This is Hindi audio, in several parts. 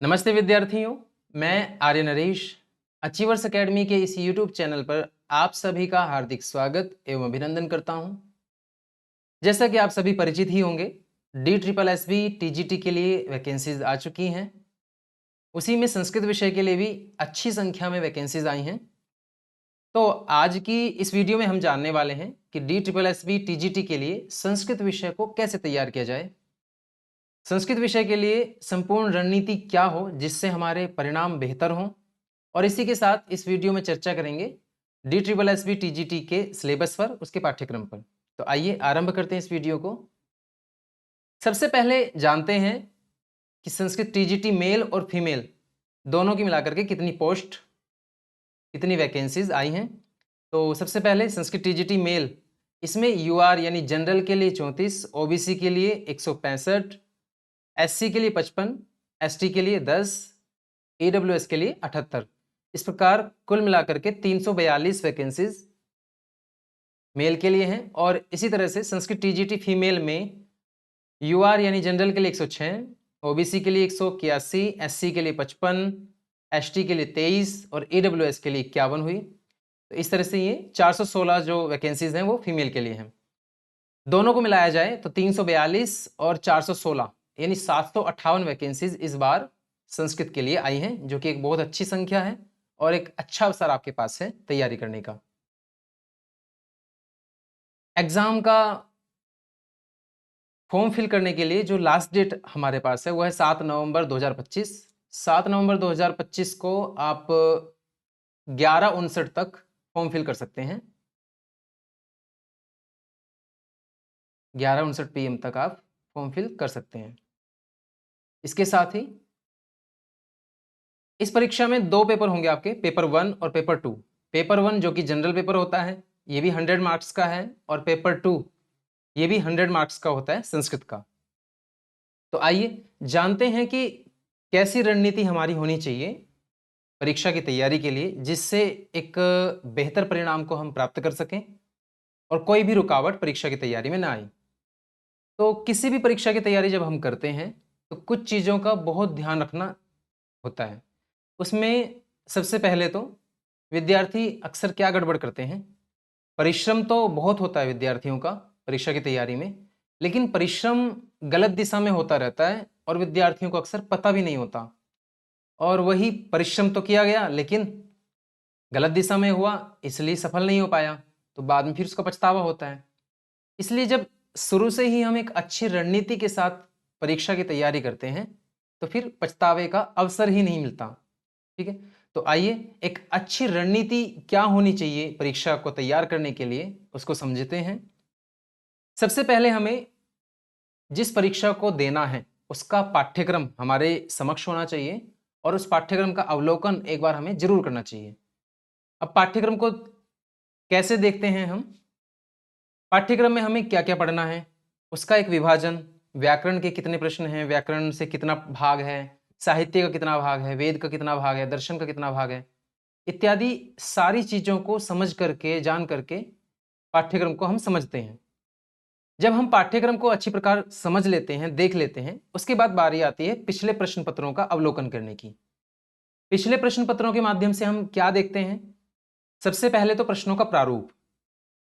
नमस्ते विद्यार्थियों, मैं आर्य नरेश अचीवर्स एकेडमी के इस यूट्यूब चैनल पर आप सभी का हार्दिक स्वागत एवं अभिनंदन करता हूं। जैसा कि आप सभी परिचित ही होंगे, DSSB TGT के लिए वैकेंसीज आ चुकी हैं। उसी में संस्कृत विषय के लिए भी अच्छी संख्या में वैकेंसीज आई हैं। तो आज की इस वीडियो में हम जानने वाले हैं कि DSSB TGT के लिए संस्कृत विषय को कैसे तैयार किया जाए, संस्कृत विषय के लिए संपूर्ण रणनीति क्या हो जिससे हमारे परिणाम बेहतर हों, और इसी के साथ इस वीडियो में चर्चा करेंगे DSSB TGT के सिलेबस पर, उसके पाठ्यक्रम पर। तो आइए आरंभ करते हैं इस वीडियो को। सबसे पहले जानते हैं कि संस्कृत TGT मेल और फीमेल दोनों की मिलाकर के कितनी पोस्ट, कितनी वैकेंसीज आई हैं। तो सबसे पहले संस्कृत TGT मेल, इसमें UR यानी जनरल के लिए 34, OBC के लिए 165, SC के लिए 55, ST के लिए 10, AWS के लिए 78। इस प्रकार कुल मिलाकर के 342 वैकेंसीज मेल के लिए हैं। और इसी तरह से संस्कृत TGT फीमेल में UR यानी जनरल के लिए 106, OBC के लिए 181, SC के लिए 55, ST के लिए 23 और AWS के लिए 51 हुई। तो इस तरह से ये 416 जो वैकेंसीज हैं वो फीमेल के लिए हैं। दोनों को मिलाया जाए तो 342 और 416 यानी 758 वैकेंसीज इस बार संस्कृत के लिए आई हैं, जो कि एक बहुत अच्छी संख्या है और एक अच्छा अवसर आपके पास है तैयारी करने का। एग्जाम का फॉर्म फिल करने के लिए जो लास्ट डेट हमारे पास है वो है 7 नवंबर 2025। 7 नवंबर 2025 को आप 11:59 तक फॉर्म फिल कर सकते हैं। 11:59 PM तक आप फॉर्म फिल कर सकते हैं। इसके साथ ही इस परीक्षा में 2 पेपर होंगे आपके, पेपर 1 और पेपर 2। पेपर 1 जो कि जनरल पेपर होता है, ये भी 100 मार्क्स का है, और पेपर 2 ये भी 100 मार्क्स का होता है संस्कृत का। तो आइए जानते हैं कि कैसी रणनीति हमारी होनी चाहिए परीक्षा की तैयारी के लिए, जिससे एक बेहतर परिणाम को हम प्राप्त कर सकें और कोई भी रुकावट परीक्षा की तैयारी में ना आए। तो किसी भी परीक्षा की तैयारी जब हम करते हैं तो कुछ चीज़ों का बहुत ध्यान रखना होता है। उसमें सबसे पहले तो विद्यार्थी अक्सर क्या गड़बड़ करते हैं, परिश्रम तो बहुत होता है विद्यार्थियों का परीक्षा की तैयारी में, लेकिन परिश्रम गलत दिशा में होता रहता है और विद्यार्थियों को अक्सर पता भी नहीं होता। और वही परिश्रम तो किया गया लेकिन गलत दिशा में हुआ, इसलिए सफल नहीं हो पाया, तो बाद में फिर उसका पछतावा होता है। इसलिए जब शुरू से ही हम एक अच्छी रणनीति के साथ परीक्षा की तैयारी करते हैं तो फिर पछतावे का अवसर ही नहीं मिलता। ठीक है, तो आइए एक अच्छी रणनीति क्या होनी चाहिए परीक्षा को तैयार करने के लिए उसको समझते हैं। सबसे पहले हमें जिस परीक्षा को देना है उसका पाठ्यक्रम हमारे समक्ष होना चाहिए और उस पाठ्यक्रम का अवलोकन एक बार हमें जरूर करना चाहिए। अब पाठ्यक्रम को कैसे देखते हैं हम, पाठ्यक्रम में हमें क्या क्या पढ़ना है, उसका एक विभाजन, व्याकरण के कितने प्रश्न हैं, व्याकरण से कितना भाग है, साहित्य का कितना भाग है, वेद का कितना भाग है, दर्शन का कितना भाग है, इत्यादि सारी चीज़ों को समझ करके जान करके पाठ्यक्रम को हम समझते हैं। जब हम पाठ्यक्रम को अच्छी प्रकार समझ लेते हैं, देख लेते हैं, उसके बाद बारी आती है पिछले प्रश्न पत्रों का अवलोकन करने की। पिछले प्रश्न पत्रों के माध्यम से हम क्या देखते हैं, सबसे पहले तो प्रश्नों का प्रारूप।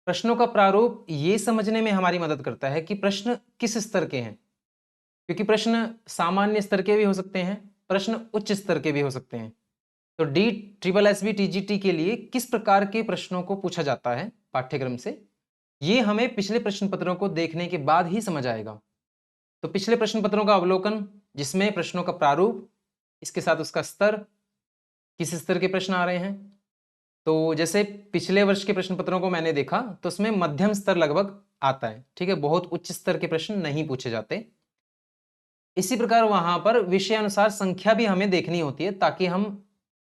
प्रश्नों का प्रारूप ये समझने में हमारी मदद करता है कि प्रश्न किस स्तर के हैं, क्योंकि प्रश्न सामान्य स्तर के भी हो सकते हैं, प्रश्न उच्च स्तर के भी हो सकते हैं। तो DSSB TGT के लिए किस प्रकार के प्रश्नों को पूछा जाता है पाठ्यक्रम से, ये हमें पिछले प्रश्न पत्रों को देखने के बाद ही समझ आएगा। तो पिछले प्रश्न पत्रों का अवलोकन, जिसमें प्रश्नों का प्रारूप, इसके साथ उसका स्तर, किस स्तर के प्रश्न आ रहे हैं। तो जैसे पिछले वर्ष के प्रश्न पत्रों को मैंने देखा तो उसमें मध्यम स्तर लगभग आता है, ठीक है, बहुत उच्च स्तर के प्रश्न नहीं पूछे जाते। इसी प्रकार वहां पर विषय अनुसार संख्या भी हमें देखनी होती है ताकि हम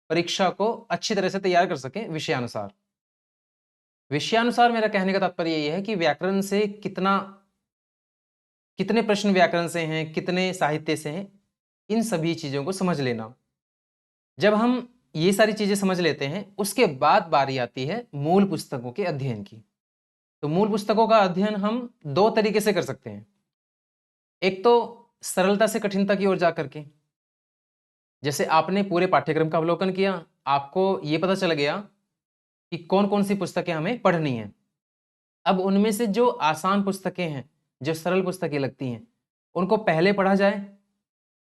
परीक्षा को अच्छी तरह से तैयार कर सकें विषयानुसार। विषयानुसार मेरा कहने का तात्पर्य यही है कि व्याकरण से कितने प्रश्न व्याकरण से हैं, कितने साहित्य से हैं, इन सभी चीजों को समझ लेना। जब हम ये सारी चीजें समझ लेते हैं उसके बाद बारी आती है मूल पुस्तकों के अध्ययन की। तो मूल पुस्तकों का अध्ययन हम दो तरीके से कर सकते हैं। एक तो सरलता से कठिनता की ओर जाकर के, जैसे आपने पूरे पाठ्यक्रम का अवलोकन किया, आपको ये पता चल गया कि कौन कौन सी पुस्तकें हमें पढ़नी है। अब उनमें से जो आसान पुस्तकें हैं, जो सरल पुस्तकें लगती हैं, उनको पहले पढ़ा जाए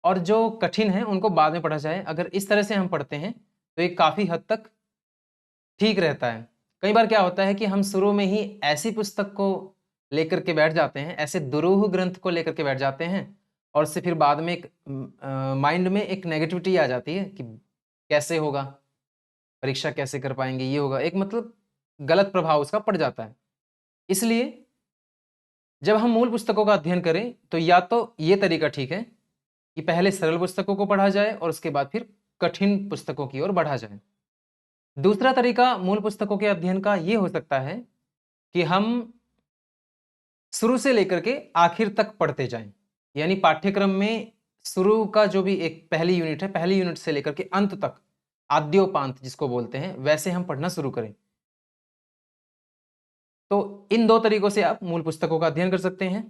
और जो कठिन है उनको बाद में पढ़ा जाए। अगर इस तरह से हम पढ़ते हैं तो ये काफी हद तक ठीक रहता है। कई बार क्या होता है कि हम शुरू में ही ऐसी पुस्तक को लेकर के बैठ जाते हैं, ऐसे दुरूह ग्रंथ को लेकर के बैठ जाते हैं और उससे फिर बाद में एक माइंड में एक नेगेटिविटी आ जाती है कि कैसे होगा, परीक्षा कैसे कर पाएंगे, ये होगा, एक मतलब गलत प्रभाव उसका पड़ जाता है। इसलिए जब हम मूल पुस्तकों का अध्ययन करें तो या तो ये तरीका ठीक है कि पहले सरल पुस्तकों को पढ़ा जाए और उसके बाद फिर कठिन पुस्तकों की ओर बढ़ा जाए। दूसरा तरीका मूल पुस्तकों के अध्ययन का ये हो सकता है कि हम शुरू से लेकर के आखिर तक पढ़ते जाएं। यानी पाठ्यक्रम में शुरू का जो भी एक पहली यूनिट है, पहली यूनिट से लेकर के अंत तक, आद्योपांत जिसको बोलते हैं, वैसे हम पढ़ना शुरू करें। तो इन दो तरीकों से आप मूल पुस्तकों का अध्ययन कर सकते हैं।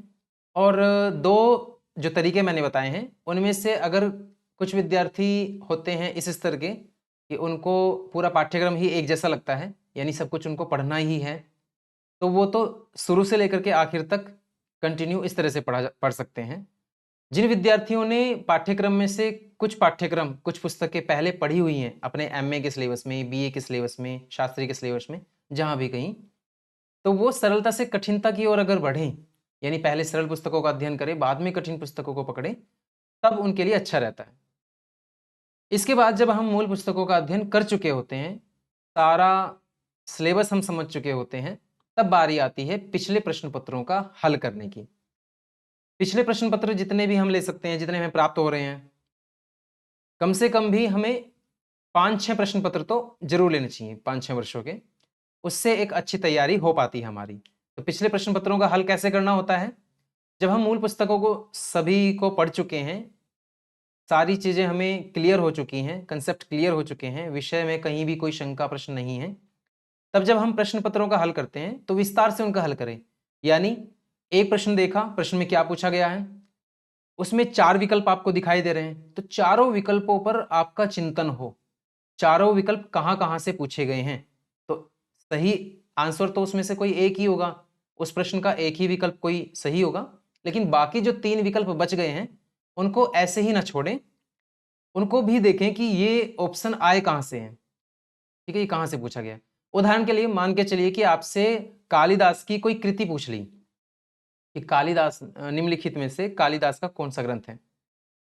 और दो जो तरीके मैंने बताए हैं उनमें से अगर कुछ विद्यार्थी होते हैं इस स्तर के कि उनको पूरा पाठ्यक्रम ही एक जैसा लगता है, यानी सब कुछ उनको पढ़ना ही है, तो वो तो शुरू से लेकर के आखिर तक कंटिन्यू इस तरह से पढ़ सकते हैं। जिन विद्यार्थियों ने पाठ्यक्रम में से कुछ पुस्तकें पहले पढ़ी हुई हैं अपने एमए के सिलेबस में, बीए के सिलेबस में, शास्त्री के सिलेबस में, जहां भी कहीं, तो वो सरलता से कठिनता की ओर अगर बढ़ें, यानी पहले सरल पुस्तकों का अध्ययन करें, बाद में कठिन पुस्तकों को पकड़ें, तब उनके लिए अच्छा रहता है। इसके बाद जब हम मूल पुस्तकों का अध्ययन कर चुके होते हैं, सारा सिलेबस हम समझ चुके होते हैं, तब बारी आती है पिछले प्रश्न पत्रों का हल करने की। पिछले प्रश्न पत्र जितने भी हम ले सकते हैं, जितने हमें प्राप्त हो रहे हैं, कम से कम भी हमें 5-6 प्रश्न पत्र तो जरूर लेने चाहिए, 5-6 वर्षों के। उससे एक अच्छी तैयारी हो पाती है हमारी। तो पिछले प्रश्न पत्रों का हल कैसे करना होता है? जब हम मूल पुस्तकों को सभी को पढ़ चुके हैं, सारी चीजें हमें क्लियर हो चुकी हैं, कंसेप्ट क्लियर हो चुके हैं, विषय में कहीं भी कोई शंका प्रश्न नहीं है, तब जब हम प्रश्न पत्रों का हल करते हैं तो विस्तार से उनका हल करें। यानी एक प्रश्न देखा, प्रश्न में क्या पूछा गया है, उसमें 4 विकल्प आपको दिखाई दे रहे हैं, तो चारों विकल्पों पर आपका चिंतन हो, चारों विकल्प कहां कहां से पूछे गए हैं, तो सही आंसर तो उसमें से कोई एक ही होगा, उस प्रश्न का एक ही विकल्प कोई सही होगा, लेकिन बाकी जो 3 विकल्प बच गए हैं उनको ऐसे ही ना छोड़ें, उनको भी देखें कि ये ऑप्शन आए कहां से हैं, ठीक है, ये कहां से पूछा गया। उदाहरण के लिए मान के चलिए कि आपसे कालिदास की कोई कृति पूछ ली कि कालिदास निम्नलिखित में से कालिदास का कौन सा ग्रंथ है।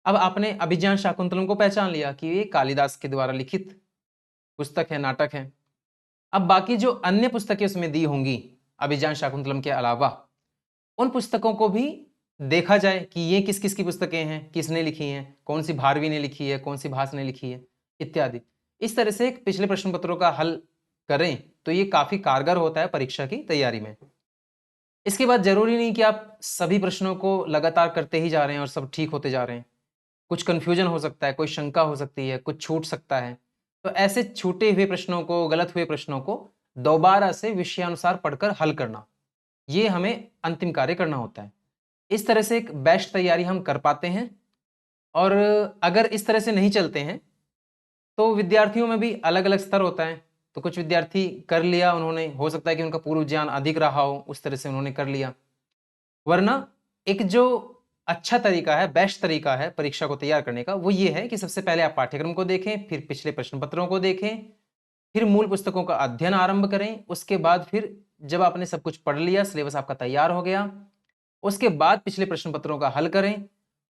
अब आपने अभिज्ञान शाकुंतलम को पहचान लिया कि ये कालिदास के द्वारा लिखित पुस्तक है, नाटक है। अब बाकी जो अन्य पुस्तकें उसमें दी होंगी अभिज्ञान शाकुंतलम के अलावा, उन पुस्तकों को भी देखा जाए कि ये किस किस की पुस्तकें हैं, किसने लिखी हैं, कौन सी भारवी ने लिखी है, कौन सी भास ने लिखी है, इत्यादि। इस तरह से पिछले प्रश्न पत्रों का हल करें तो ये काफी कारगर होता है परीक्षा की तैयारी में। इसके बाद जरूरी नहीं कि आप सभी प्रश्नों को लगातार करते ही जा रहे हैं और सब ठीक होते जा रहे हैं। कुछ कंफ्यूजन हो सकता है, कोई शंका हो सकती है, कुछ छूट सकता है। तो ऐसे छूटे हुए प्रश्नों को, गलत हुए प्रश्नों को दोबारा से विषयानुसार पढ़कर हल करना, ये हमें अंतिम कार्य करना होता है। इस तरह से एक बेस्ट तैयारी हम कर पाते हैं। और अगर इस तरह से नहीं चलते हैं तो विद्यार्थियों में भी अलग अलग स्तर होता है। तो कुछ विद्यार्थी कर लिया उन्होंने, हो सकता है कि उनका पूर्व ज्ञान अधिक रहा हो, उस तरह से उन्होंने कर लिया। वरना एक जो अच्छा तरीका है, बेस्ट तरीका है परीक्षा को तैयार करने का, वो ये है कि सबसे पहले आप पाठ्यक्रम को देखें, फिर पिछले प्रश्न पत्रों को देखें, फिर मूल पुस्तकों का अध्ययन आरंभ करें। उसके बाद फिर जब आपने सब कुछ पढ़ लिया, सिलेबस आपका तैयार हो गया, उसके बाद पिछले प्रश्न पत्रों का हल करें।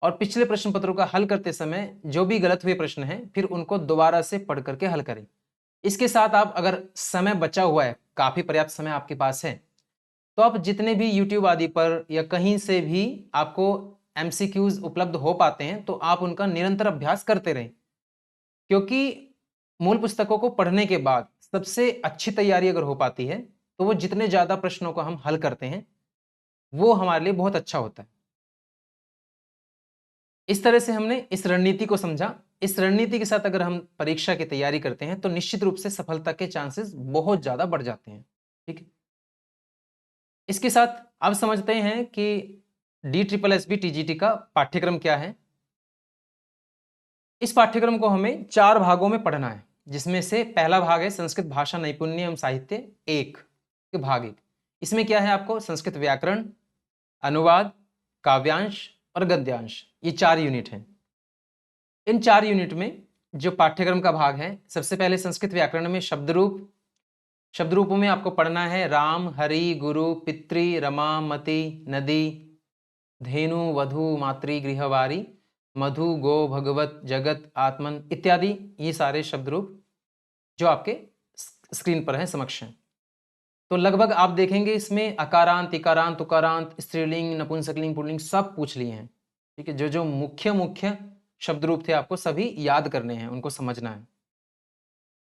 और पिछले प्रश्न पत्रों का हल करते समय जो भी गलत हुए प्रश्न हैं, फिर उनको दोबारा से पढ़ करके हल करें। इसके साथ आप, अगर समय बचा हुआ है, काफी पर्याप्त समय आपके पास है, तो आप जितने भी YouTube आदि पर या कहीं से भी आपको MCQs उपलब्ध हो पाते हैं, तो आप उनका निरंतर अभ्यास करते रहें। क्योंकि मूल पुस्तकों को पढ़ने के बाद सबसे अच्छी तैयारी अगर हो पाती है, तो वो जितने ज्यादा प्रश्नों को हम हल करते हैं, वो हमारे लिए बहुत अच्छा होता है। इस तरह से हमने इस रणनीति को समझा। इस रणनीति के साथ अगर हम परीक्षा की तैयारी करते हैं तो निश्चित रूप से सफलता के चांसेस बहुत ज्यादा बढ़ जाते हैं। ठीक है, इसके साथ अब समझते हैं कि DSSB TGT का पाठ्यक्रम क्या है। इस पाठ्यक्रम को हमें 4 भागों में पढ़ना है, जिसमें से पहला भाग है संस्कृत भाषा नैपुण्य एवं साहित्य एक के भाग 1। इसमें क्या है, आपको संस्कृत व्याकरण, अनुवाद, काव्यांश और गद्यांश, ये 4 यूनिट हैं। इन 4 यूनिट में जो पाठ्यक्रम का भाग है, सबसे पहले संस्कृत व्याकरण में शब्दरूप। शब्दरूपों में आपको पढ़ना है राम, हरि, गुरु, पितृ, रमा, मति, नदी, धेनु, वधु, मातृ, गृहवारी, मधु, गो, भगवत, जगत, आत्मन इत्यादि, ये सारे शब्दरूप जो आपके स्क्रीन पर हैं, समक्ष हैं। तो लगभग आप देखेंगे इसमें अकारांत, इकारांत, उकारांत, स्त्रीलिंग, नपुंसकलिंग, पुल्लिंग सब पूछ लिए हैं। ठीक है, जो जो मुख्य मुख्य शब्दरूप थे आपको सभी याद करने हैं, उनको समझना है।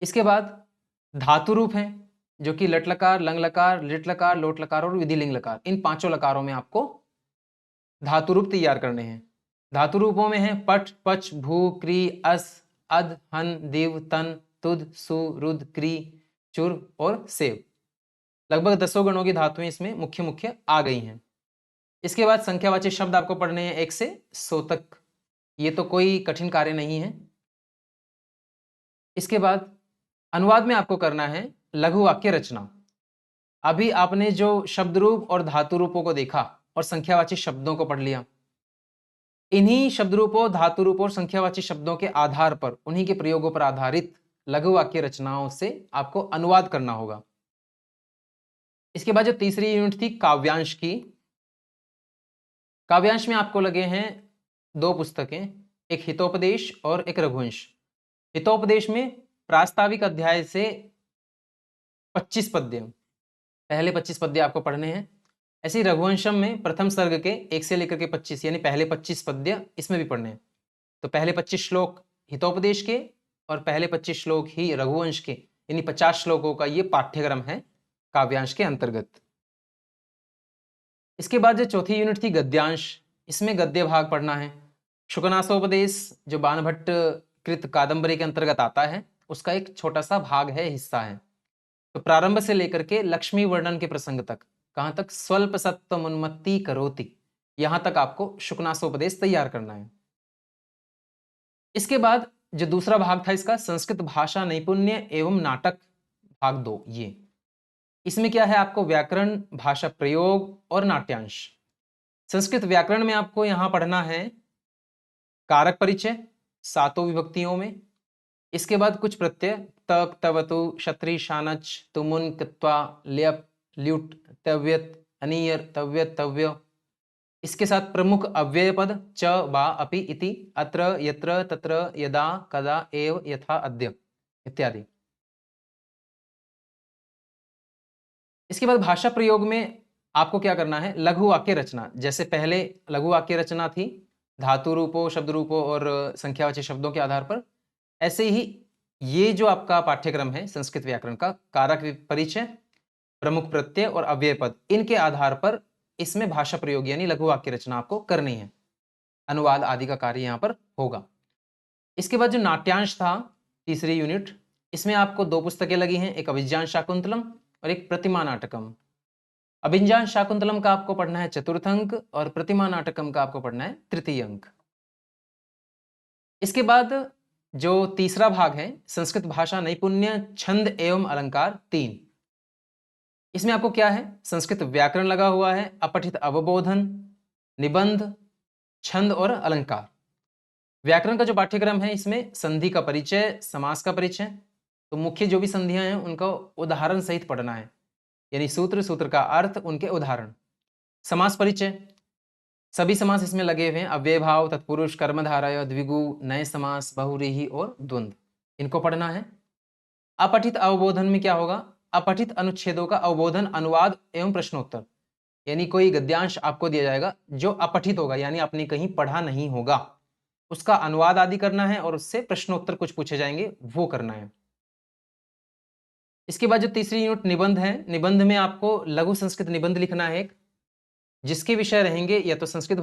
इसके बाद धातु रूप हैं, जो कि लट लकार, लंग लकार, लिट लकार, लोट लकार और विधिलिंग लकार, इन 5 लकारों में आपको धातु रूप तैयार करने हैं। धातु रूपों में है पट, पच, भू, क्री, अस, अद, हन, दिव, तन, तुद, सु, रुद, क्री, चुर और सेव। लगभग 10 गणों की धातुएं इसमें मुख्य मुख्य आ गई हैं। इसके बाद संख्यावाची शब्द आपको पढ़ने हैं 1 से 100 तक। ये तो कोई कठिन कार्य नहीं है। इसके बाद अनुवाद में आपको करना है लघु वाक्य रचना। अभी आपने जो शब्द रूप और धातु रूपों को देखा और संख्यावाची शब्दों को पढ़ लिया, इन्हीं शब्द रूपों, धातु रूपों और संख्यावाची शब्दों के आधार पर, उन्हीं के प्रयोगों पर आधारित लघु वाक्य रचनाओं से आपको अनुवाद करना होगा। इसके बाद जो तीसरी यूनिट थी काव्यांश की, काव्यांश में आपको लगे हैं 2 पुस्तकें, एक हितोपदेश और एक रघुवंश। हितोपदेश में प्रास्ताविक अध्याय से 25 पद्य, पहले 25 पद्य आपको पढ़ने हैं। ऐसे ही रघुवंशम में प्रथम सर्ग के 1 से लेकर के 25, यानी पहले 25 पद्य इसमें भी पढ़ने हैं। तो पहले 25 श्लोक हितोपदेश के और पहले 25 श्लोक ही रघुवंश के, यानी 50 श्लोकों का ये पाठ्यक्रम है काव्यांश के अंतर्गत। इसके बाद जो चौथी यूनिट थी गद्यांश, इसमें गद्य भाग पढ़ना है। शुकनासोपदेश जो बाणभट्ट कृत कादंबरी के अंतर्गत आता है, उसका एक छोटा सा भाग है, हिस्सा है। तो प्रारंभ से लेकर के लक्ष्मी वर्णन के प्रसंग तक, कहां तक, स्वल्प सत्व उन्मत्ति करोति, यहां तक आपको शुकनासोपदेश तैयार करना है। इसके बाद जो दूसरा भाग था इसका, संस्कृत भाषा नैपुण्य एवं नाटक भाग 2, ये इसमें क्या है, आपको व्याकरण, भाषा प्रयोग और नाट्यांश। संस्कृत व्याकरण में आपको यहां पढ़ना है कारक परिचय 7 विभक्तियों में। इसके बाद कुछ प्रत्यय तक, तवतु, क्षत्रि, शानच, तुमुन, कृत्वा, ल्यप, ल्युट, तव्यत, अनियर, तव्यत, तव्य। इसके साथ प्रमुख अव्यय पद च, बा, अपि, इति, अत्र, यत्र, तत्र, यदा, कदा, एव, यथा, अद्य इत्यादि। इसके बाद भाषा प्रयोग में आपको क्या करना है, लघु वाक्य रचना। जैसे पहले लघु वाक्य रचना थी धातु रूपों, शब्द रूपों और संख्यावाची शब्दों के आधार पर, ऐसे ही ये जो आपका पाठ्यक्रम है संस्कृत व्याकरण का, कारक परिचय, प्रमुख प्रत्यय और अव्यय पद, इनके आधार पर इसमें भाषा प्रयोग यानी लघु वाक्य रचना आपको करनी है। अनुवाद आदि का कार्य यहां पर होगा। इसके बाद जो नाट्यांश था तीसरी यूनिट, इसमें आपको 2 पुस्तकें लगी हैं, एक अभिज्ञान शाकुंतलम और एक प्रतिमा नाटकम। अभिज्ञान शाकुंतलम का आपको पढ़ना है 4th अंक और प्रतिमा नाटकम का आपको पढ़ना है 3य अंक। इसके बाद जो तीसरा भाग है संस्कृत भाषा नैपुण्य छंद एवं अलंकार 3, इसमें आपको क्या है, संस्कृत व्याकरण लगा हुआ है, अपठित अवबोधन, निबंध, छंद और अलंकार। व्याकरण का जो पाठ्यक्रम है इसमें संधि का परिचय, समास का परिचय, तो मुख्य जो भी संधियां हैं उनका उदाहरण सहित पढ़ना है, यानी सूत्र, सूत्र का अर्थ, उनके उदाहरण। समास परिचय, सभी समास इसमें लगे हुए हैं, अव्ययभाव, तत्पुरुष, कर्मधारय, द्विगु, नए समास, बहुव्रीहि और द्वंद्व, इनको पढ़ना है। अपठित अवबोधन में क्या होगा, अपठित अनुच्छेदों का अवबोधन, अनुवाद एवं प्रश्नोत्तर, यानी कोई गद्यांश आपको दिया जाएगा जो अपठित होगा, यानी आपने कहीं पढ़ा नहीं होगा, उसका अनुवाद आदि करना है और उससे प्रश्नोत्तर कुछ पूछे जाएंगे, वो करना है। इसके बाद जो तीसरी यूनिट निबंध है, निबंध में आपको लघु संस्कृत निबंध लिखना है एक, जिसके विषय रहेंगे या तो संस्कृत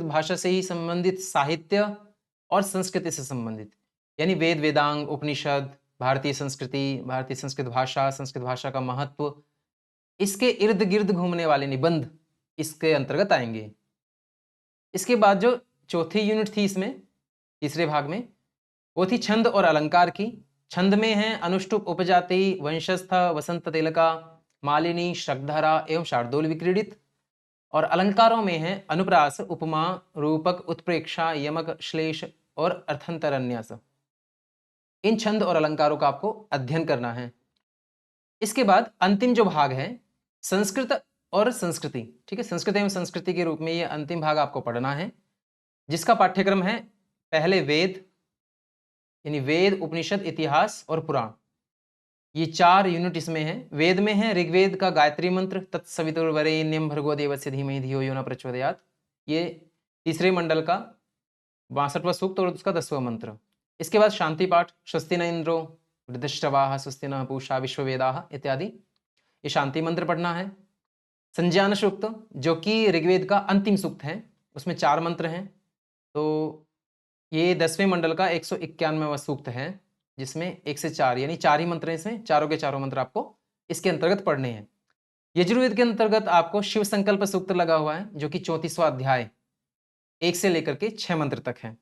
भाषा से ही संबंधित साहित्य और संस्कृति से संबंधित, यानी वेद, वेदांग, उपनिषद, भारतीय संस्कृति, भारतीय संस्कृत भाषा का महत्व, इसके इर्द गिर्द घूमने वाले निबंध इसके अंतर्गत आएंगे। इसके बाद जो चौथी यूनिट थी इसमें तीसरे भाग में। वो थी छंद और अलंकार की। छंद में है अनुष्टुप, उपजाति, वंशस्थ, वसंत तिलका, मालिनी, श्रगधरा एवं शार्दूल विक्रीडित। और अलंकारों में है अनुप्रास, उपमा, रूपक, उत्प्रेक्षा, यमक, श्लेष और अर्थांतरन्यास। इन छंद और अलंकारों का आपको अध्ययन करना है। इसके बाद अंतिम जो भाग है संस्कृत और संस्कृति, ठीक है, संस्कृत एवं संस्कृति के रूप में ये अंतिम भाग आपको पढ़ना है, जिसका पाठ्यक्रम है पहले वेद, यानी वेद, उपनिषद, इतिहास और पुराण। ये 4 यूनिट इसमें है। वेद में है ऋग्वेद का गायत्री मंत्र, तत्सवितुर्वरेण्यं भर्गो देवस्य धीमहि धियो यो न प्रचोदयात्। ये तीसरे मंडल का 62वां सूक्त और उसका 10वां मंत्र। इसके बाद शांति पाठ, स्वस्ति न इंद्रो वृद्धश्रवाः स्वस्ति न पूषा विश्ववेदाः इत्यादि, ये शांति मंत्र पढ़ना है। संज्ञान सूक्त जो कि ऋग्वेद का अंतिम सूक्त है, उसमें 4 मंत्र हैं, तो ये 10वें मंडल का 191वां सूक्त है, जिसमें 1 से 4 यानी 4 ही मंत्र हैं इसमें, चारों के चारों मंत्र आपको इसके अंतर्गत पढ़ने हैं। यजुर्वेद के अंतर्गत आपको शिव संकल्प सूक्त लगा हुआ है, जो कि 34वां अध्याय 1 से लेकर के 6 मंत्र तक है।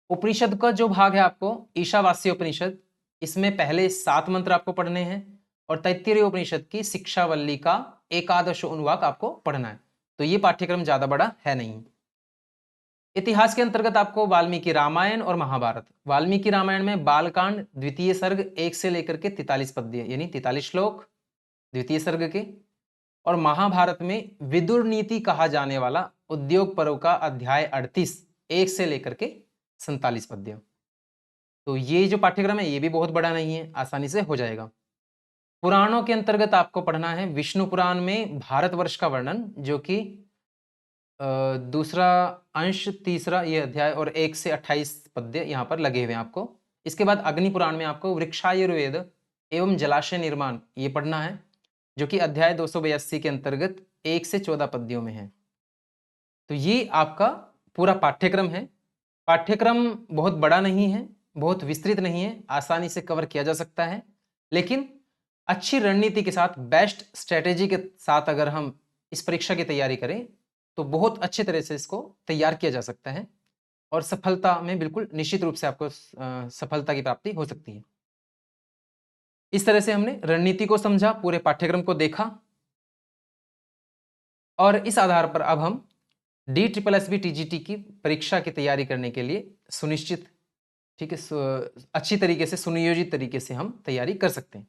उपनिषद का जो भाग है आपको ईशावास्य उपनिषद, इसमें पहले 7 मंत्र आपको पढ़ने हैं और तैत्तिरीय उपनिषद की शिक्षावल्ली का 11 अनुवाक आपको पढ़ना है। तो ये पाठ्यक्रम ज्यादा बड़ा है नहीं। इतिहास के अंतर्गत आपको वाल्मीकि रामायण और महाभारत। वाल्मीकि रामायण में बालकांड द्वितीय सर्ग 1 से लेकर के 43 पद्य यानी 43 श्लोक द्वितीय सर्ग के, और महाभारत में विदुर नीति कहा जाने वाला उद्योग पर्व का अध्याय 38 1 से लेकर के 47 पद्य। तो ये जो पाठ्यक्रम है ये भी बहुत बड़ा नहीं है, आसानी से हो जाएगा। पुराणों के अंतर्गत आपको पढ़ना है विष्णु पुराण में भारतवर्ष का वर्णन, जो कि दूसरा अंश, तीसरा ये अध्याय और 1 से 28 पद्य यहाँ पर लगे हुए हैं आपको। इसके बाद अग्नि पुराण में आपको वृक्षायुर्वेद एवं जलाशय निर्माण ये पढ़ना है, जो कि अध्याय 282 के अंतर्गत 1 से 14 पद्यों में है। तो ये आपका पूरा पाठ्यक्रम है। पाठ्यक्रम बहुत बड़ा नहीं है, बहुत विस्तृत नहीं है, आसानी से कवर किया जा सकता है, लेकिन अच्छी रणनीति के साथ, बेस्ट स्ट्रेटेजी के साथ अगर हम इस परीक्षा की तैयारी करें तो बहुत अच्छे तरह से इसको तैयार किया जा सकता है और सफलता में बिल्कुल निश्चित रूप से आपको सफलता की प्राप्ति हो सकती है। इस तरह से हमने रणनीति को समझा, पूरे पाठ्यक्रम को देखा, और इस आधार पर अब हम DSSB TGT की परीक्षा की तैयारी करने के लिए सुनिश्चित, ठीक है, अच्छी तरीके से, सुनियोजित तरीके से हम तैयारी कर सकते हैं।